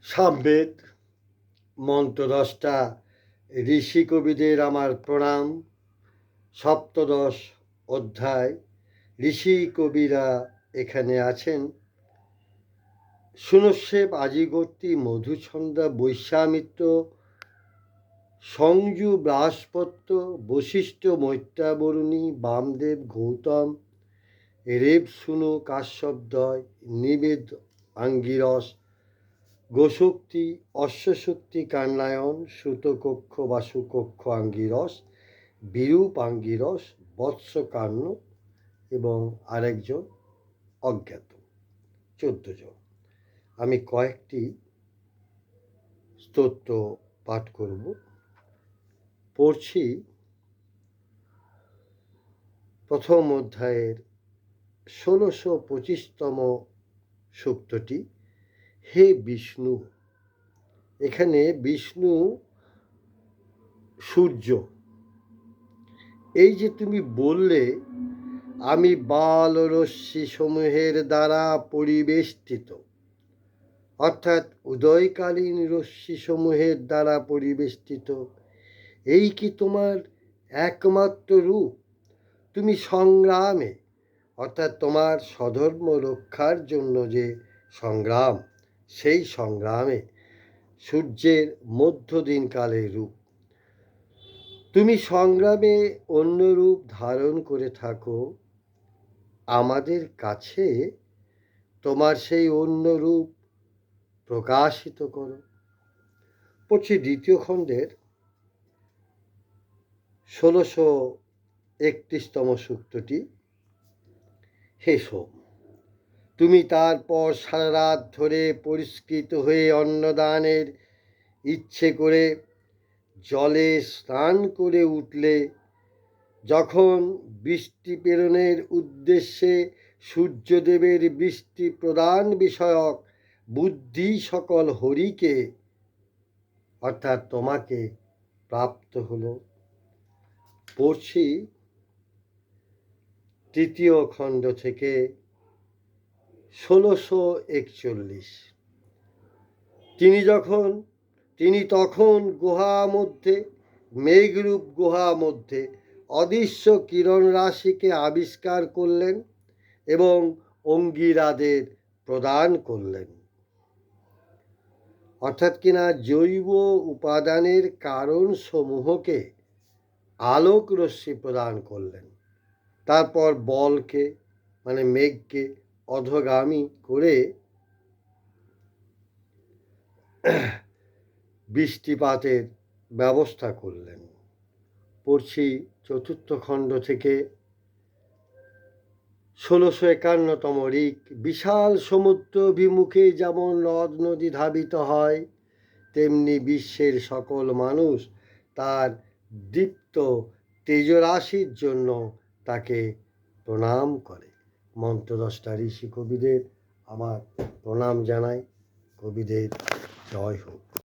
সামবেদ মন্ত্রদশটা ঋষি কবিদের আমার প্রণাম। সপ্তদশ অধ্যায় ঋষি কবিরা এখানে আছেন। সুনস্যেব, আজিগর্তি, মধুছন্দা, বৈশ্বামিত্র, সংযু, বৃহস্পত্য, বশিষ্ঠ, মৈত্রাবরুণী, বামদেব, গৌতম, রেব, সুনু, কাশ্যপদ্বয়, নিবেদ, আঙ্গিরস, গোশক্তি, অশ্বশক্তি, কান্নায়ন, সুতকক্ষ বা সুকক্ষ আঙ্গিরস, বিরূপ আঙ্গিরস, বৎসকার্ণ এবং আরেকজন অজ্ঞাত। 14 জন। আমি কয়েকটি স্তোত্র পাঠ করব। পড়ছি প্রথম অধ্যায়ের 1625তম সূক্তটি। হে বিষ্ণু, এখানে বিষ্ণু সূর্য। এই যে তুমি বললে আমি বাল রশ্মি সমূহের দ্বারা পরিবেষ্টিত, অর্থাৎ উদয়কালীন রশ্মি সমূহের দ্বারা পরিবেষ্টিত, এই কি তোমার একমাত্র রূপ? তুমি সংগ্রামে, অর্থাৎ তোমার স্বধর্ম রক্ষার জন্য যে সংগ্রাম, সেই সংগ্রামে সূর্যের মধ্যদিনকালের রূপ। তুমি সংগ্রামে অন্য রূপ ধারণ করে থাকো, আমাদের কাছে তোমার সেই অন্য রূপ প্রকাশিত করো। পড়ছি দ্বিতীয় খণ্ডের 1631তম সূক্তটি। হে সোম, তুমি তারপর সারা রাত ধরে পরিষ্কৃত হয়ে অন্নদানের ইচ্ছে করে জলে স্নান করে উঠলে, যখন বৃষ্টি প্রেরণের উদ্দেশ্যে সূর্যদেবের বৃষ্টি প্রদান বিষয়ক বুদ্ধি সকল হরিকে, অর্থাৎ তোমাকে প্রাপ্ত হলো। পড়ছি তৃতীয় খণ্ড থেকে 1641। তিনি তখন গুহা মধ্যে, মেঘরূপ গুহা মধ্যে অদৃশ্য কিরণ রাশিকে আবিষ্কার করলেন এবং অঙ্গিরাদের প্রদান করলেন, অর্থাৎ কিনা জৈব উপাদানের কারণ সমূহকে আলোক রশ্মি প্রদান করলেন। তারপর বলকে মানে মেঘকে অধগামী করে বৃষ্টিপাতের ব্যবস্থা করলেন। পড়ছি চতুর্থ খণ্ড থেকে 1651তম ঋক। বিশাল সমুদ্র অভিমুখে যেমন নদ নদী ধাবিত হয়, তেমনি বিশ্বের সকল মানুষ তার দীপ্ত তেজরাশির জন্য তাকে প্রণাম করে। মন্ত্রদশটা ঋষি কবিদের আমার প্রণাম জানাই। কবিদের জয় হোক।